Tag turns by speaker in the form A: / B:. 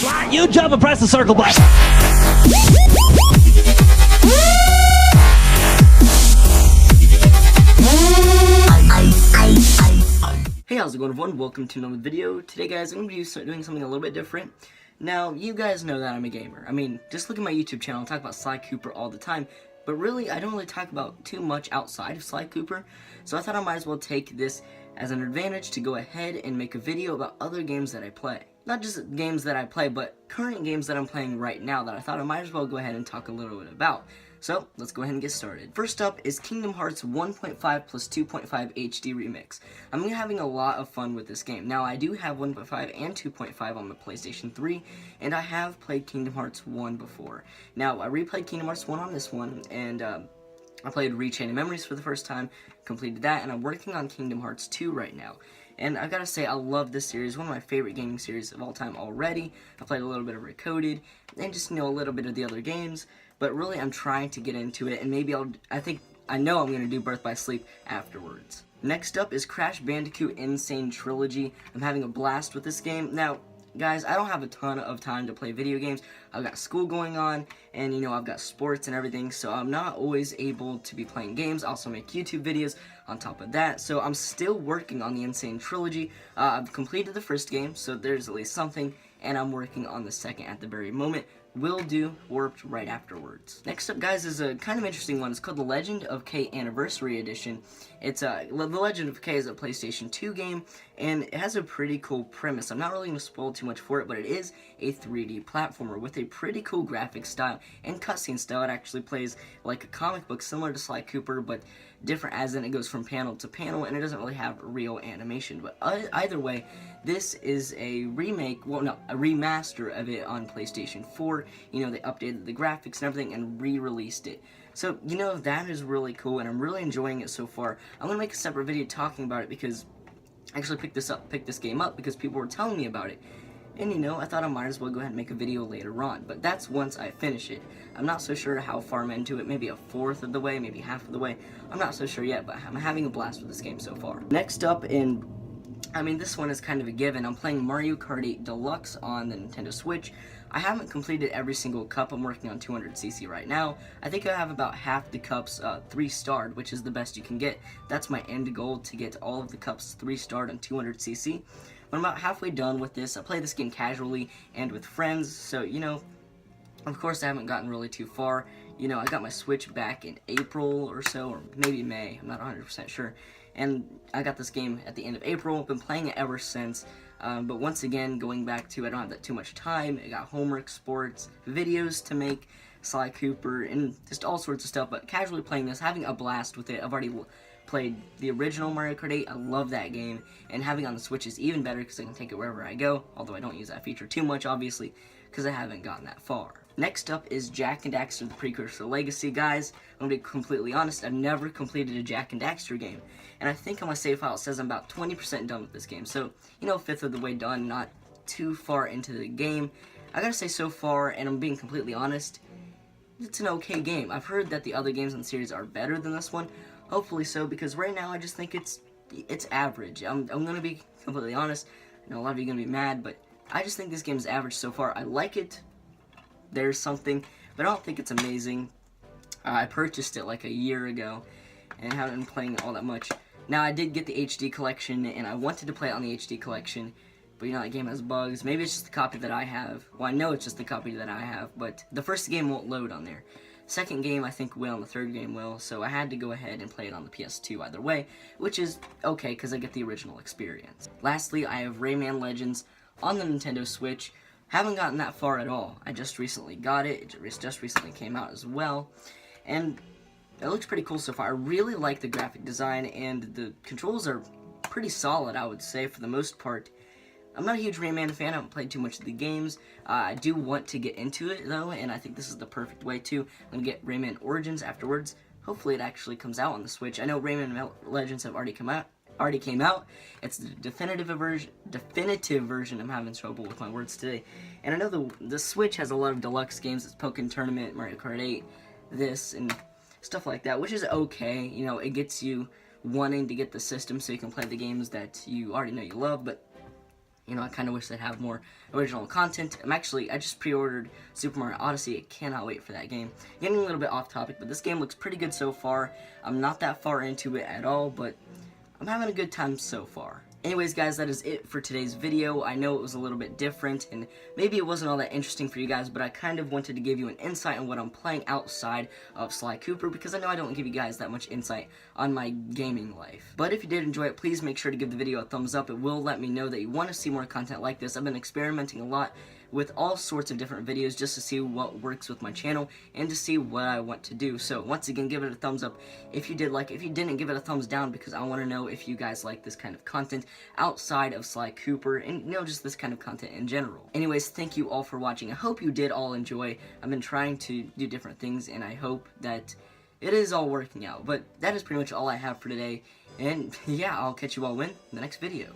A: Slide, you jump and press the circle button.
B: Hey, how's it going, everyone? Welcome to another video. Today, guys, I'm going to be doing something a little bit different. Now, you guys know that I'm a gamer. I mean, just look at my YouTube channel. I talk about Sly Cooper all the time. But really, I don't really talk about too much outside of Sly Cooper. So I thought I might as well take this as an advantage to go ahead and make a video about other games that I play. Not just games that I play, but current games that I'm playing right now that I thought I might as well go ahead and talk a little bit about. So, let's go ahead and get started. First up is Kingdom Hearts 1.5 plus 2.5 HD Remix. I'm having a lot of fun with this game. Now, I do have 1.5 and 2.5 on the PlayStation 3, and I have played Kingdom Hearts 1 before. Now, I replayed Kingdom Hearts 1 on this one, and I played Re-Chain Memories for the first time, completed that, and I'm working on Kingdom Hearts 2 right now. And I gotta say, I love this series, one of my favorite gaming series of all time already. I played a little bit of Recoded, and just, a little bit of the other games. But really, I'm trying to get into it, and maybe I know I'm going to do Birth by Sleep afterwards. Next up is Crash Bandicoot N. Sane Trilogy. I'm having a blast with this game. Now, guys, I don't have a ton of time to play video games. I've got school going on, and, I've got sports and everything, so I'm not always able to be playing games. I also make YouTube videos on top of that, so I'm still working on the N. Sane Trilogy. I've completed the first game, so there's at least something, and I'm working on the second at the very moment. Will do Warped right afterwards. Next up, guys, is a kind of interesting one. It's called The Legend of Kay Anniversary Edition. It's The Legend of Kay is a PlayStation 2 game, and it has a pretty cool premise. I'm not really going to spoil too much for it, but it is a 3D platformer with a pretty cool graphic style and cutscene style. It actually plays like a comic book, similar to Sly Cooper, but different, as in it goes from panel to panel, and it doesn't really have real animation. But either way, this is a remake, well, no, a remaster of it on PlayStation 4. They updated the graphics and everything and re-released it. So, that is really cool, and I'm really enjoying it so far. I'm going to make a separate video talking about it because I actually picked this game up because people were telling me about it. And, I thought I might as well go ahead and make a video later on. But that's once I finish it. I'm not so sure how far I'm into it. Maybe a fourth of the way, maybe half of the way. I'm not so sure yet, but I'm having a blast with this game so far. Next up, this one is kind of a given. I'm playing Mario Kart 8 Deluxe on the Nintendo Switch. I haven't completed every single cup. I'm working on 200cc right now. I think I have about half the cups 3-starred, which is the best you can get. That's my end goal, to get all of the cups 3-starred on 200cc. But I'm about halfway done with this. I play this game casually and with friends, so, of course I haven't gotten really too far. I got my Switch back in April or so, or maybe May, I'm not 100% sure. And I got this game at the end of April. I've been playing it ever since. But once again, going back to, I don't have that too much time. I got homework, sports, videos to make, Sly Cooper, and just all sorts of stuff. But casually playing this, having a blast with it. I've already played the original Mario Kart 8. I love that game. And having on the Switch is even better because I can take it wherever I go. Although I don't use that feature too much, obviously, because I haven't gotten that far. Next up is Jak and Daxter: The Precursor Legacy. Guys, I'm going to be completely honest, I've never completed a Jak and Daxter game. And I think on my save file it says I'm about 20% done with this game. So, a fifth of the way done, not too far into the game. I gotta say, so far, and I'm being completely honest, it's an okay game. I've heard that the other games in the series are better than this one. Hopefully so, because right now I just think it's average. I'm going to be completely honest. I know a lot of you are going to be mad, but I just think this game is average so far. I like it. There's something, but I don't think it's amazing. I purchased it like a year ago, and haven't been playing it all that much. Now, I did get the HD collection, and I wanted to play it on the HD collection, but that game has bugs. Maybe it's just the copy that I have. Well, I know it's just the copy that I have, but the first game won't load on there. Second game, I think, will, and the third game will, so I had to go ahead and play it on the PS2 either way, which is okay, because I get the original experience. Lastly, I have Rayman Legends on the Nintendo Switch. Haven't gotten that far at all. I just recently got it. It just recently came out as well, and it looks pretty cool so far. I really like the graphic design, and the controls are pretty solid, I would say, for the most part. I'm not a huge Rayman fan. I haven't played too much of the games. I do want to get into it, though, and I think this is the perfect way to. I'm going to get Rayman Origins afterwards. Hopefully it actually comes out on the Switch. I know Rayman Legends have already came out. It's the definitive version. I'm having trouble with my words today. And I know the Switch has a lot of deluxe games. It's Pokken Tournament, Mario Kart 8, this, and stuff like that, which is okay. It gets you wanting to get the system so you can play the games that you already know you love, but You know, I kind of wish they'd have more original content. I just pre-ordered Super Mario Odyssey. I cannot wait for that game. Getting a little bit off topic, but this game looks pretty good so far. I'm not that far into it at all, but I'm having a good time so far. Anyways, guys, that is it for today's video. I know it was a little bit different, and maybe it wasn't all that interesting for you guys, but I kind of wanted to give you an insight on what I'm playing outside of Sly Cooper, because I know I don't give you guys that much insight on my gaming life. But if you did enjoy it, please make sure to give the video a thumbs up. It will let me know that you want to see more content like this. I've been experimenting a lot with all sorts of different videos just to see what works with my channel and to see what I want to do. So once again, give it a thumbs up if you did like it. If you didn't, give it a thumbs down, because I want to know if you guys like this kind of content outside of Sly Cooper and, you know, just this kind of content in general. Anyways, thank you all for watching. I hope you did all enjoy. I've been trying to do different things, and I hope that it is all working out. But that is pretty much all I have for today. And yeah, I'll catch you all in the next video.